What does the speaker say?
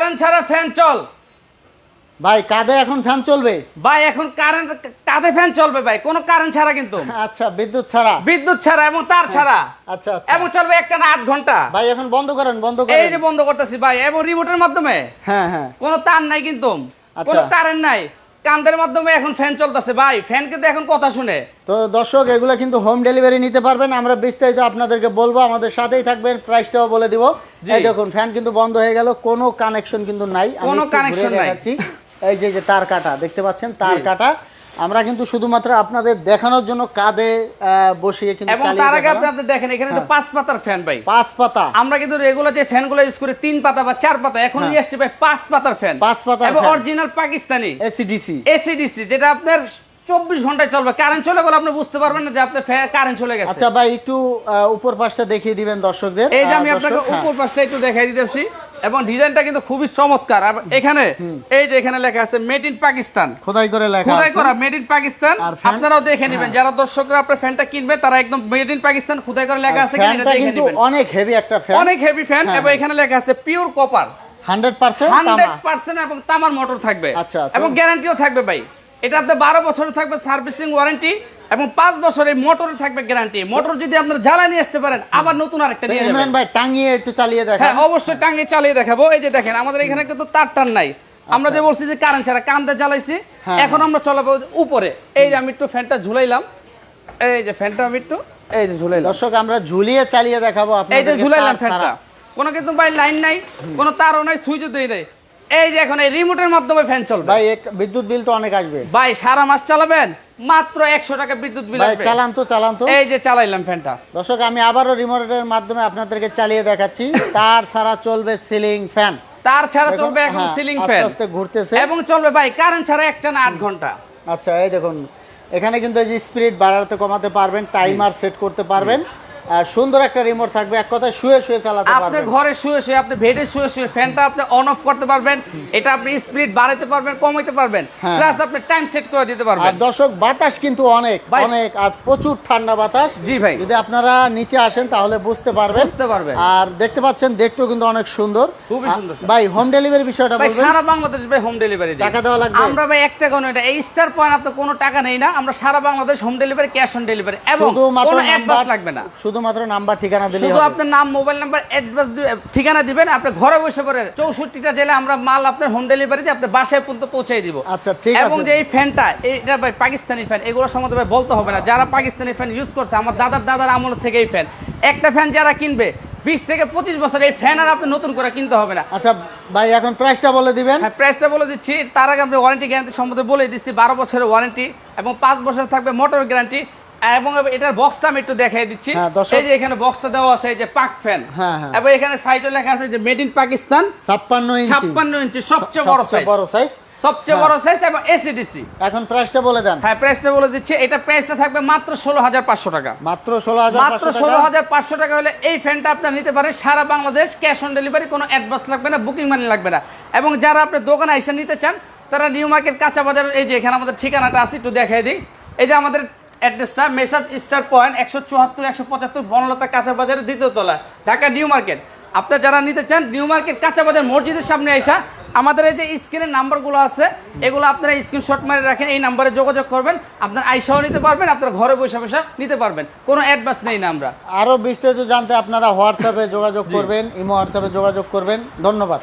Current ছাড়া fan চল ভাই কাঁধে এখন ফ্যান চলবে? ভাই এখন কাঁধে ফ্যান চলবে ভাই, কোনো কারেন্ট ছাড়া কিন্তু। আচ্ছা, বিদ্যুৎ ছাড়া এবং তার ছাড়া। আচ্ছা এবং চলবে একটা না 8 ঘন্টা। ভাই এখন বন্ধ করেন। এই যে বন্ধ করতেছি ভাই, এবং রিমোটের মাধ্যমে। হ্যাঁ, কোনো তার নাই কিন্তু, কোনো কারেন্ট নাই, কান্দের মাধ্যমে এখন ফ্যান চলতেছে ভাই। ফ্যান কিন্তু এখন কথা শুনে। তো দর্শক, এগুলো কিন্তু হোম ডেলিভারি নিতে পারবেন, আমরা বিস্তারিত আপনাদেরকে বলবো, আমাদের সাথেই থাকবেন, প্রাইসটাও বলে দিব। এই দেখুন ফ্যান কিন্তু বন্ধ হয়ে গেল, কোনো কানেকশন কিন্তু নাই, কোনো কানেকশন নাই। এই যে তার কাটা দেখতে পাচ্ছেন, তার কাটা আমরা কিন্তু শুধুমাত্র আপনাদের দেখানোর জন্য কাঁধে বসিয়ে কিন্তু এবং তার আগে আপনি দেখেন এখানে তো 5 পাতার ফ্যান ভাই। 5 পাতা। আমরা কিন্তু রেগুলার যে ফ্যানগুলো ইউজ করি 3 পাতা বা 4 পাতা, এখন নিয়ে আসছে ভাই 5 পাতার ফ্যান। 5 পাতা এবং অরিজিনাল পাকিস্তানি এসিডিসি, যেটা আপনার 24 ঘন্টায় চলবে। কারেন্ট চলে গেলে আপনি বুঝতে পারবেন না যে আপনার কারেন্ট চলে গেছে। আচ্ছা ভাই, একটু উপর পাশটা দেখিয়ে দিবেন দর্শকদের। এই যে আমি আপনাকে উপর পাশটা একটু দেখাই দিতেছি, এবং ডিজাইনটা কিন্তু খুবই চমৎকার। আর এখানে এই যে এখানে লেখা আছে মেড ইন পাকিস্তান, খোদাই করে লেখা আছে, খোদাই করা মেড ইন পাকিস্তান। আপনারাও দেখে নেবেন, যারা দর্শকরা আপনার ফ্যানটা কিনবে তারা একদম মেড ইন পাকিস্তান খোদাই করে লেখা আছে কিনা দেখে নেবেন। অনেক হেভি একটা ফ্যান, অনেক হেভি ফ্যান। এবং এখানে লেখা আছে পিওর কপার 100% এবং তামার মোটর থাকবে। এবং গ্যারান্টিও থাকবে ভাই। এটা আপনার 12 বছরের থাকবে সার্ভিসিং ওয়ারেন্টি, এবং 5 বছরের মোটরের থাকবে গ্যারান্টি। মোটর যদি আপনারা জ্বালা নিয়ে আসতে পারেন, আবার নতুন আরেকটা নিয়ে যাবেন। ইমরান ভাই টাঙিয়ে একটু চালিয়ে দেখান। হ্যাঁ, অবশ্যই টাঙিয়ে চালিয়ে দেখাবো। এই যে দেখেন আমাদের এখানে কিন্তু তার নাই। আমরা যে বলছি যে কারেন্ট ছাড়া, কান্দে জ্বালাইছি, এখন আমরা চলাবো উপরে। এই যে আমি একটু ফ্যানটা ঝুলাইলাম, এই যে ফ্যানটা আমি একটু এই যে ঝুলাইলাম। দর্শক, আমরা ঝুলিয়ে চালিয়ে দেখাবো আপনাদের। এই যে ঝুলাইলাম ফ্যানটা, কোনো কিন্তু ভাই লাইন নাই, কোনো তারও নাই, সুইচও দেই নাই। এই যে এখন এই রিমোটের মাধ্যমে ফ্যান চলবে ভাই। বিদ্যুৎ বিল তো অনেক আসবে ভাই, সারা মাস চালাবেন মাত্র 100 টাকা বিদ্যুৎ বিল আসবে। চালান তো। এই যে চালাইলাম ফ্যানটা। দর্শক, আমি আবারও রিমোটের মাধ্যমে আপনাদেরকে চালিয়ে দেখাচ্ছি। তার ছাড়া চলবে সিলিং ফ্যান, তার ছাড়া চলবে এখন সিলিং ফ্যান, আস্তে ঘুরতেছে এবং চলবে ভাই কারেন্ট ছাড়া একটা না 8 ঘন্টা। আচ্ছা, এই দেখুন এখানে কিন্তু এই যে স্পিড বাড়াতে কমাতে পারবেন, টাইমার সেট করতে পারবেন। সুন্দর একটা রিমোট থাকবে, এক কথায় শুয়ে চালাতে পারবেন। আপনি ঘরে শুয়ে আপনি বেডে শুয়ে ফ্যানটা আপনি অন অফ করতে পারবেন। এটা আপনি স্পিড বাড়াতে পারবেন, কমাইতে পারবেন, প্লাস আপনি টাইম সেট করে দিতে পারবেন। আর দর্শক, বাতাস কিন্তু অনেক আর প্রচুর ঠান্ডা বাতাস। জি ভাই, যদি আপনারা নিচে আসেন তাহলে বুঝতে পারবেন। আর দেখতে পাচ্ছেন, দেখতেও কিন্তু অনেক সুন্দর, খুবই সুন্দর। ভাই হোম ডেলিভারি বিষয়টা বলবেন? সারা বাংলাদেশ ভাই হোম ডেলিভারি টাকা দেওয়া লাগবে? আমরা ভাই 1 টাকা এটা এই স্টার পয়েন্ট আপনার কোনো টাকা নেই না। আমরা সারা Bangladesh home delivery, cash on delivery, এবং কোনো অ্যাডভান্স লাগবে না। শুধুমাত্র নাম্বার ঠিকানা দিলেই শুধু আপনার নাম, মোবাইল নাম্বার, অ্যাড্রেস ঠিকানা দিবেন। আপনি ঘরে বসে পড়ে 64টা জেলা আমরা মাল আপনার হোম ডেলিভারিতে আপনার বাসায় পর্যন্ত পৌঁছে দিব। আচ্ছা, ঠিক আছে। এবং যে এই ফ্যানটা, এটা ভাই পাকিস্তানি ফ্যান, এগুলো সম্বন্ধে ভাই বলতে হবে না। যারা পাকিস্তানি ফ্যান ইউজ করছে, আমার দাদার আমল থেকে এই ফ্যান, একটা ফ্যান যারা কিনবে 20 থেকে 25 বছর, এই ফ্যান আর আপনি নতুন করে কিনতে হবে না। আচ্ছা ভাই, এখন প্রাইসটা বলে দিবেন? হ্যাঁ, প্রাইসটা বলে দিচ্ছি। তার আগে আপনি ওয়ারেন্টি গ্যারান্টি সম্বন্ধে বলে দিচ্ছি। 12 বছরের ওয়ারেন্টি এবং 5 বছর থাকবে মোটর গ্যারান্টি। এবং এটার বক্সটা আমি একটু দেখাই দিচ্ছি। এই যে এখানে বক্সটা দেওয়া আছে, এই যে পাক ফ্যান, এবং এখানে সাইডে লেখা আছে যে মেড ইন পাকিস্তান, 56 ইঞ্চি সবচেয়ে বড় সাইজ, সবচেয়ে বড় সাইজ, এবং এসিডিসি। এখন প্রাইসটা বলে দেন। হ্যাঁ, প্রাইসটা বলে দিচ্ছি। এটা প্রাইসটা থাকবে মাত্র 16,500 টাকা। মাত্র 16,500 টাকা হলে এই ফ্যানটা আপনারা নিতে পারেন সারা বাংলাদেশ, ক্যাশ অন ডেলিভারি, কোনো অ্যাডভান্স লাগবে না, বুকিং মানি লাগবে না। এবং যারা আপনার দোকানে এসে নিতে চান, তারা নিউ মার্কেট কাঁচা বাজার, এই যে এখানে আমাদের ঠিকানাটা আছে, একটু দেখাই দিই। এই যে আমাদের অ্যাড্রেসটা মেসাজ স্টার পয়েন্ট 174-175 বনলতা কাঁচা বাজারের 2য় তলা, ঢাকা নিউ মার্কেট। আপনারা যারা নিতে চান, নিউ মার্কেট কাঁচা বাজার মসজিদের সামনে এসে আমাদের এই যে স্ক্রিনের নাম্বারগুলো আছে, এগুলো আপনারা স্ক্রিনশট মারে রাখেন, এই নাম্বারে যোগাযোগ করবেন, আপনার আইসাও নিতে পারবেন, আপনারা ঘরে বসে নিতে পারবেন, কোনো অ্যাডভান্স নেই না। আমরা আরো বিস্তারিত জানতে আপনারা হোয়াটসঅ্যাপে যোগাযোগ করবেন, ইমো হোয়াটসঅ্যাপে যোগাযোগ করবেন। ধন্যবাদ।